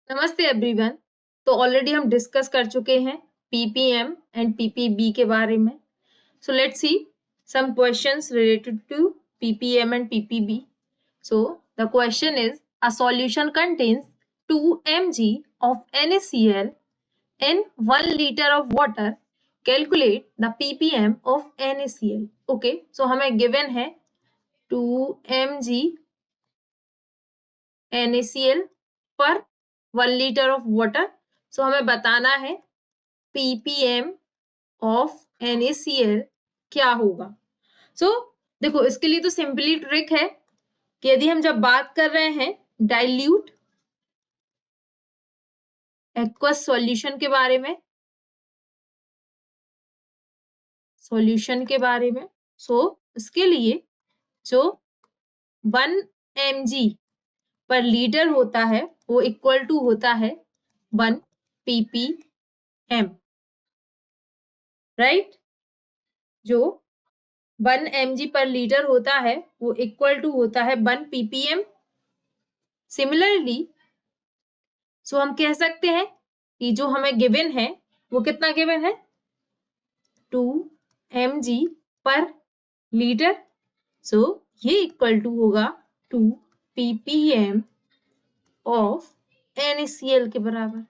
नमस्ते एवरीवन। तो ऑलरेडी हम डिस्कस कर चुके हैं पीपीएम एंड पीपीबी के बारे में। So let's see some questions related to PPM and PPB. So the question is a solution contains 2 mg of NaCl in 1 liter of water. Calculate the ppm of NaCl. Okay, so हमें given है 2 mg NaCl पर 1 litre of water. सो हमें बताना है ppm of NaCl क्या होगा. सो देखो, इसके लिए तो सिंपली ट्रिक है कि यदि हम जब बात कर रहे हैं डाइल्यूट एक्वस सॉल्यूशन के बारे में, सो इसके लिए जो 1 mg पर लीटर होता है वो इक्वल टू होता है 1 ppm, राइट. जो 1 mg पर लीटर होता है वो इक्वल टू होता है 1 ppm. सिमिलरली सो हम कह सकते हैं कि जो हमें गिवन है वो कितना गिवन है 2 mg पर लीटर. सो ये इक्वल टू होगा 2 ppm ऑफ NaCl के बराबर.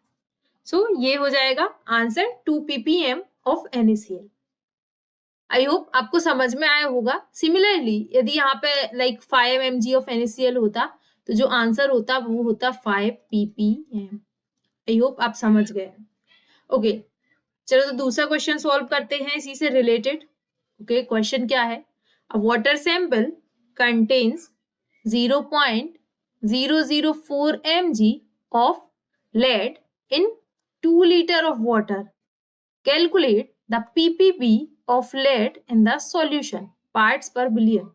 सो ये हो जाएगा answer 2 ppm of NaCl. I hope आपको समझ में आया होगा. सिमिलरली यदि यहाँ पे लाइक 5 mg ऑफ NaCl होता तो जो आंसर होता वो होता 5 ppm. आई होप आप समझ गए. ओके, चलो तो दूसरा क्वेश्चन सॉल्व करते हैं इसी से रिलेटेड. ओके, क्वेश्चन क्या है. अ water sample contains 0.004 mg of lead in 2 liter of water. Calculate the ppb of lead in the solution, parts per billion.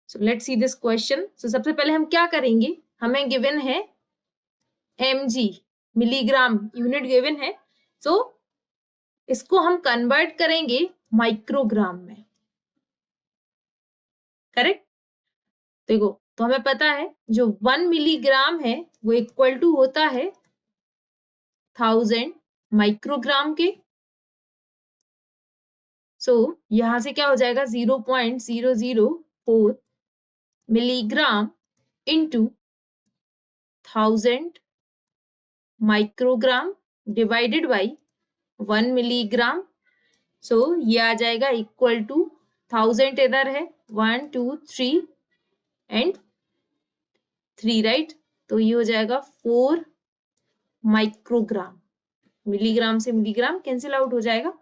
So let's see this question. So सबसे पहले हम क्या करेंगे, हमें गिवन है mg, milligram unit given है. so इसको हम कन्वर्ट करेंगे माइक्रोग्राम में. करेक्ट. देखो, तो हमें पता है जो 1 मिलीग्राम है वो इक्वल टू होता है 1000 माइक्रोग्राम के. सो यहां से क्या हो जाएगा 0.004 milligram into 1000 microgram divided by 1 milligram. So ये आ जाएगा इक्वल टू 1000 इधर है 1 2 3 एंड 3, राइट. तो ये हो जाएगा 4 माइक्रोग्राम. मिलीग्राम से मिलीग्राम कैंसिल आउट हो जाएगा.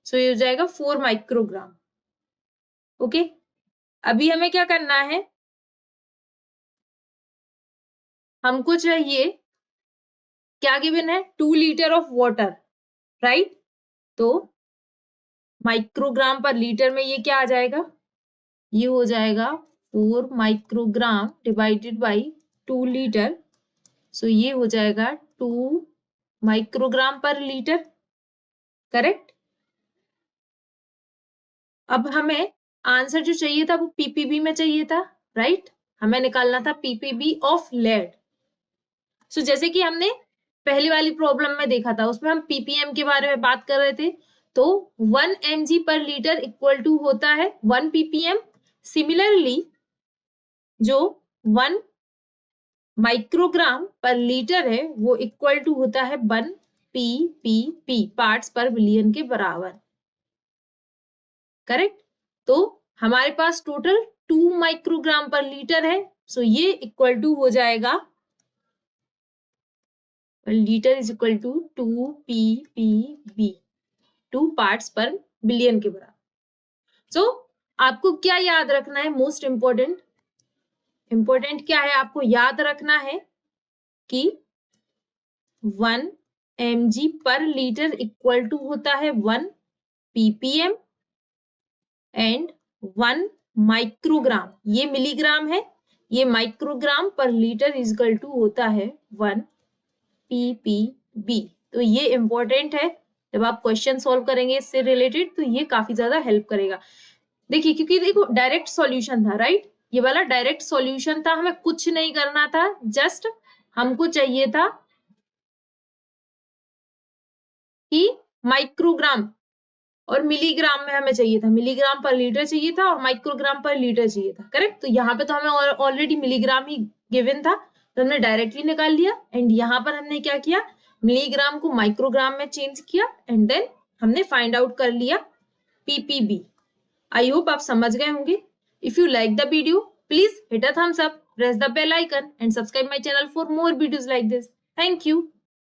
सो ये हो जाएगा 4 माइक्रोग्राम. ओके, अभी हमें क्या करना है, हमको चाहिए क्या गिवन है 2 लीटर ऑफ वाटर, राइट. तो माइक्रोग्राम पर लीटर में ये क्या आ जाएगा, ये हो जाएगा 4 माइक्रोग्राम डिवाइडेड बाई 2 लीटर. सो ये हो जाएगा 2 माइक्रोग्राम पर लीटर. करेक्ट. अब हमें आंसर जो चाहिए था वो पीपीबी में चाहिए था, राइट. हमें निकालना था पीपीबी ऑफ लेड. सो जैसे कि हमने पहली वाली प्रॉब्लम में देखा था उसमें हम पीपीएम के बारे में बात कर रहे थे. तो 1 mg पर लीटर इक्वल टू होता है 1 ppm. सिमिलरली जो 1 माइक्रोग्राम पर लीटर है वो इक्वल टू होता है 1 ppp, पार्ट्स पर बिलियन के बराबर. करेक्ट. तो हमारे पास टोटल 2 माइक्रोग्राम पर लीटर है. सो ये इक्वल टू हो जाएगा litre is equal to 2 ppb, 2 parts पर बिलियन के बराबर. सो आपको क्या याद रखना है, मोस्ट इंपॉर्टेंट क्या है, आपको याद रखना है कि 1 mg पर लीटर इक्वल टू होता है 1 ppm एंड 1 माइक्रोग्राम, ये मिलीग्राम है, ये माइक्रोग्राम पर लीटर इज इक्वल टू होता है 1 ppb. तो ये इंपॉर्टेंट है, जब आप क्वेश्चन सॉल्व करेंगे इससे रिलेटेड तो ये काफी ज्यादा हेल्प करेगा. देखिए, क्योंकि देखो डायरेक्ट सॉल्यूशन था, राइट. ये वाला डायरेक्ट सॉल्यूशन था, हमें कुछ नहीं करना था, जस्ट हमको चाहिए था कि माइक्रोग्राम और मिलीग्राम में हमें चाहिए था, मिलीग्राम पर लीटर चाहिए था और माइक्रोग्राम पर लीटर चाहिए था, करेक्ट। तो यहाँ पे तो हमें ऑलरेडी मिलीग्राम ही गिवन था, तो हमने डायरेक्टली निकाल लिया। एंड यहाँ पर हमने क्या किया, मिलीग्राम को माइक्रोग्राम में चेंज किया एंड देन हमने फाइंड आउट कर लिया पीपीबी। आई होप आप समझ गए होंगे। If you like the video please hit a thumbs up, press the bell icon and subscribe my channel for more videos like this. Thank you.